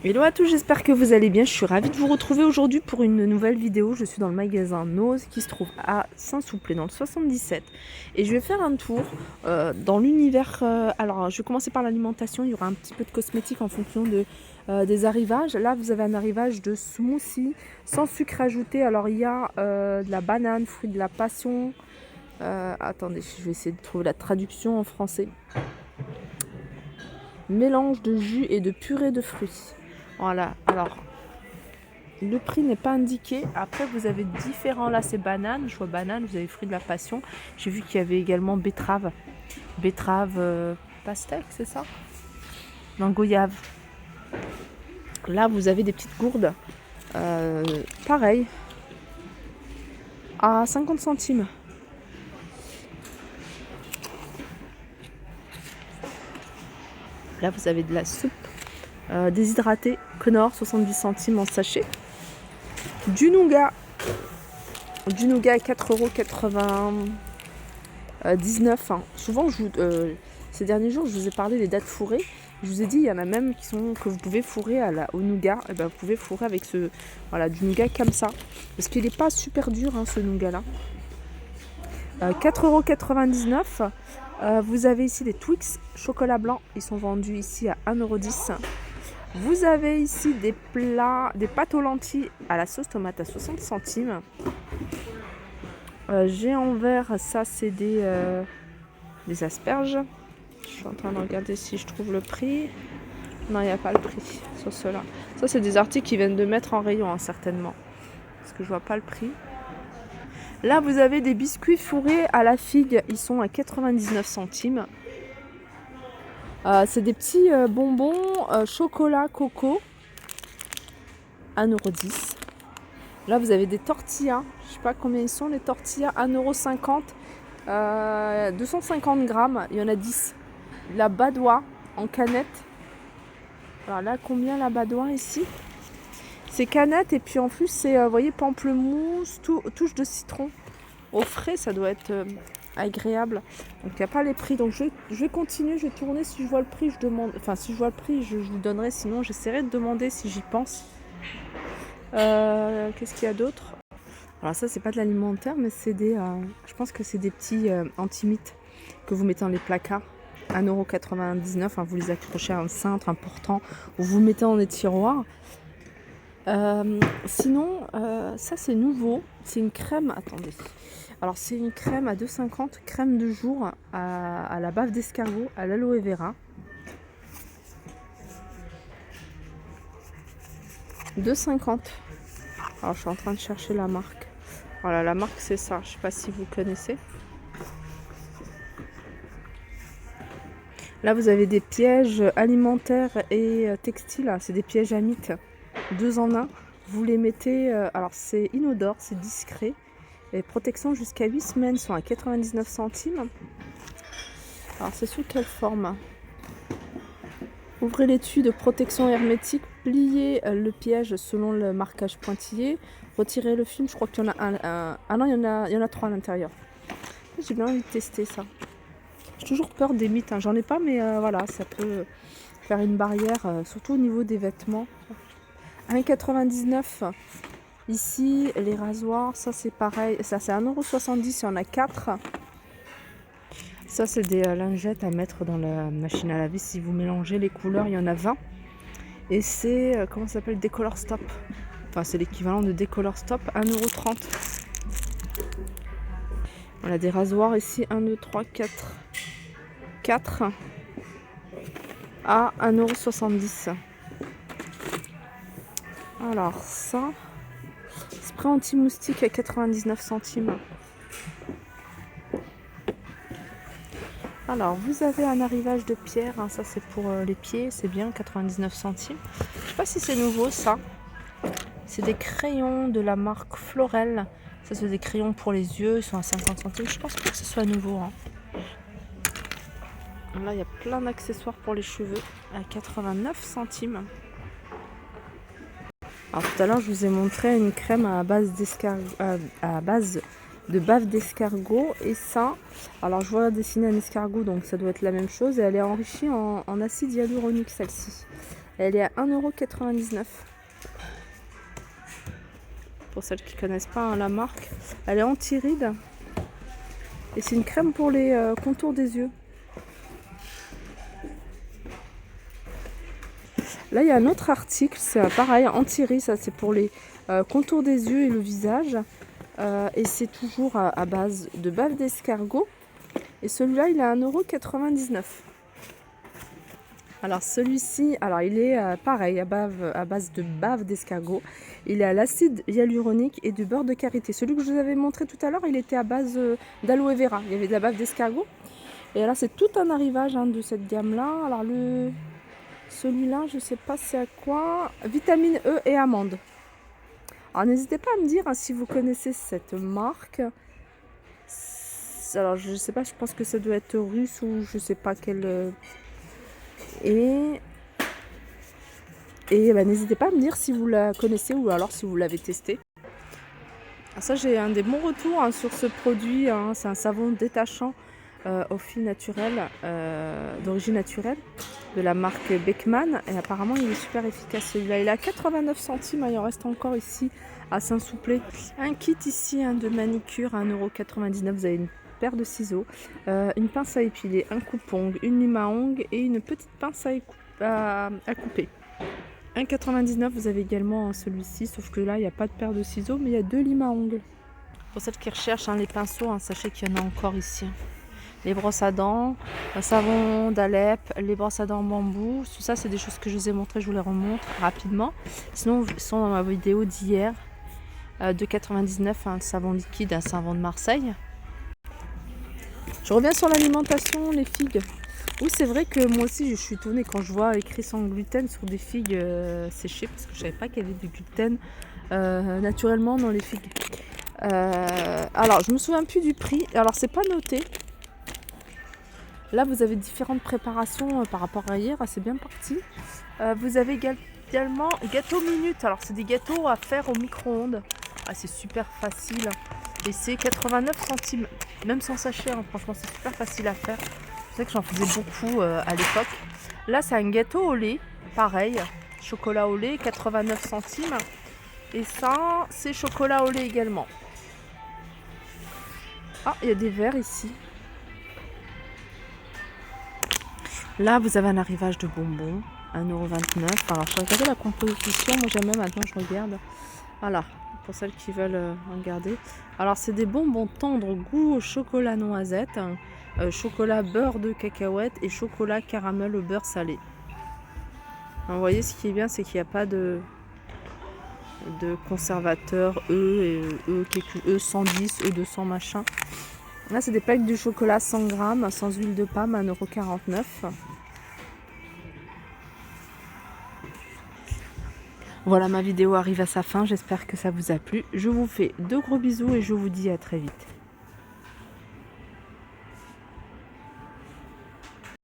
Hello à tous, j'espère que vous allez bien. Je suis ravie de vous retrouver aujourd'hui pour une nouvelle vidéo. Je suis dans le magasin Nose qui se trouve à Saint-Souplé dans le 77 et je vais faire un tour dans l'univers. Alors je vais commencer par l'alimentation, il y aura un petit peu de cosmétiques en fonction des arrivages. Là vous avez un arrivage de smoothie sans sucre ajouté. Alors il y a de la banane, fruit de la passion. Attendez, je vais essayer de trouver la traduction en français. Mélange de jus et de purée de fruits. Voilà, alors le prix n'est pas indiqué. Après vous avez différents, là c'est banane, je vois banane, vous avez fruits de la passion. J'ai vu qu'il y avait également betterave. Betterave pastèque, c'est ça? Non, goyave. Là vous avez des petites gourdes. Pareil. À 50 centimes. Là vous avez de la soupe déshydratée, Knorr, 70 centimes en sachet. Du nougat à 4,99 €. Hein. Souvent, ces derniers jours, je vous ai parlé des dattes fourrées. Je vous ai dit, il y en a même que vous pouvez fourrer au nougat. Et ben, vous pouvez fourrer avec du nougat comme ça. Parce qu'il n'est pas super dur, hein, ce nougat-là. 4,99 €. Vous avez ici des Twix chocolat blanc. Ils sont vendus ici à 1,10 €. Vous avez ici des pâtes aux lentilles à la sauce tomate à 60 centimes. J'ai en verre, ça c'est des asperges. Je suis en train de regarder si je trouve le prix. Non, il n'y a pas le prix sur cela. Ça c'est des articles qui viennent de mettre en rayon, hein, certainement. Parce que je vois pas le prix. Là vous avez des biscuits fourrés à la figue. Ils sont à 99 centimes. C'est des petits bonbons chocolat coco. 1,10 €. Là, vous avez des tortillas. Je ne sais pas combien ils sont, les tortillas. 1,50 €. 250 grammes. Il y en a 10. La badoie en canette. Alors là, combien la badoie ici? C'est canette. Et puis en plus, c'est, vous voyez, pamplemousse, touche de citron. Au frais, ça doit être agréable. Donc, il n'y a pas les prix. Donc, je vais continuer. Je vais tourner. Si je vois le prix, je demande. Enfin, si je vois le prix, je vous donnerai. Sinon, j'essaierai de demander si j'y pense. Qu'est-ce qu'il y a d'autre? Alors ça c'est pas de l'alimentaire mais c'est je pense que c'est des petits antimites que vous mettez dans les placards. 1,99 €, hein, vous les accrochez à un cintre important ou vous mettez dans des tiroirs. Sinon ça c'est nouveau, c'est une crème, attendez. Alors c'est une crème à 2,50 €, crème de jour à la bave d'escargot, à l'aloe vera. 2,50 €. Alors je suis en train de chercher la marque. Voilà, la marque c'est ça. Je sais pas si vous connaissez. Là vous avez des pièges alimentaires et textiles. C'est des pièges à mythes. 2 en 1. Vous les mettez. Alors c'est inodore, c'est discret. Et protection jusqu'à 8 semaines sont à 99 centimes. Alors c'est sous quelle forme? Ouvrez l'étui de protection hermétique, pliez le piège selon le marquage pointillé, retirez le film, je crois qu'il y en a un. Ah non, il y en a 3 à l'intérieur. J'ai bien envie de tester ça. J'ai toujours peur des mythes, hein. J'en ai pas, mais voilà, ça peut faire une barrière, surtout au niveau des vêtements. 1,99 €. Ici, les rasoirs, ça c'est pareil, ça c'est 1,70 €, il y en a 4. Ça, c'est des lingettes à mettre dans la machine à laver. Si vous mélangez les couleurs, il y en a 20. Et c'est, comment ça s'appelle? Décolor Stop. Enfin, c'est l'équivalent de Décolor Stop, 1,30 €. On a des rasoirs ici, 1, 2, 3, 4. 4 à 1,70 €. Alors, ça, spray anti-moustique à 99 centimes. Alors, vous avez un arrivage de pierre, hein, ça c'est pour les pieds, c'est bien, 99 centimes. Je sais pas si c'est nouveau ça. C'est des crayons de la marque Florel. Ça c'est des crayons pour les yeux, ils sont à 50 centimes. Je pense pas que ce soit nouveau. Hein. Là, il y a plein d'accessoires pour les cheveux à 89 centimes. Alors tout à l'heure, je vous ai montré une crème à base de bave d'escargot et ça, alors je vois dessiner un escargot donc ça doit être la même chose et elle est enrichie en acide hyaluronique celle-ci. Elle est à 1,99 €. Pour celles qui ne connaissent pas hein, la marque. Elle est anti-rides. Et c'est une crème pour les contours des yeux. Là, il y a un autre article, c'est pareil, anti-rides, ça c'est pour les contours des yeux et le visage. Et c'est toujours à base de bave d'escargot. Et celui-là, il est à 1,99 €. Alors celui-ci, alors il est pareil, à base de bave d'escargot. Il est à l'acide hyaluronique et du beurre de karité. Celui que je vous avais montré tout à l'heure, il était à base d'aloe vera. Il y avait de la bave d'escargot. Et là, c'est tout un arrivage hein, de cette gamme-là. Alors celui-là, je ne sais pas c'est à quoi. Vitamine E et amande. Alors n'hésitez pas à me dire hein, si vous connaissez cette marque. Alors je ne sais pas, je pense que ça doit être russe ou je ne sais pas quelle... Et ben, n'hésitez pas à me dire si vous la connaissez ou alors si vous l'avez testé. Alors ça, j'ai un des bons retours hein, sur ce produit. Hein. C'est un savon détachant au fil naturel, d'origine naturelle, de la marque Beckman. Et apparemment, il est super efficace celui-là. Il est à 89 centimes. Hein. Il en reste encore ici à Saint-Souplé. Un kit ici hein, de manicure à 1,99 €. Vous avez une paire de ciseaux, une pince à épiler, un coupe-ongles, une lime à ongles et une petite pince à couper. 1,99 €, vous avez également celui-ci, sauf que là, il n'y a pas de paire de ciseaux, mais il y a 2 limes à ongles. Pour celles qui recherchent hein, les pinceaux, hein, sachez qu'il y en a encore ici. Les brosses à dents, un savon d'Alep, les brosses à dents en bambou. Tout ça, c'est des choses que je vous ai montrées, je vous les remontre rapidement. Sinon, ils sont dans ma vidéo d'hier, 2,99 €, un savon liquide, un savon de Marseille. Je reviens sur l'alimentation, les figues. Oui, c'est vrai que moi aussi, je suis étonnée quand je vois écrit sans gluten sur des figues séchées, parce que je ne savais pas qu'il y avait du gluten naturellement dans les figues. Alors, je me souviens plus du prix. Alors, c'est pas noté. Là, vous avez différentes préparations par rapport à hier. C'est bien parti. Vous avez également gâteau minute. Alors, c'est des gâteaux à faire au micro-ondes. Ah, c'est super facile. Et c'est 89 centimes. Même sans sachet, hein. Franchement, c'est super facile à faire. Je sais que j'en faisais beaucoup à l'époque. Là, c'est un gâteau au lait. Pareil, chocolat au lait, 89 centimes. Et ça, c'est chocolat au lait également. Ah, il y a des verres ici. Là, vous avez un arrivage de bonbons, 1,29 €. Alors, je regardais la composition. Moi, j'aime bien maintenant, je regarde. Voilà, pour celles qui veulent regarder. Alors, c'est des bonbons tendres goût au chocolat noisette, hein, chocolat beurre de cacahuète et chocolat caramel au beurre salé. Alors, vous voyez, ce qui est bien, c'est qu'il n'y a pas de conservateur E110, E200 machin. Là, c'est des plaques de chocolat 100 grammes sans huile de palme, 1,49 €. Voilà, ma vidéo arrive à sa fin. J'espère que ça vous a plu. Je vous fais de gros bisous et je vous dis à très vite.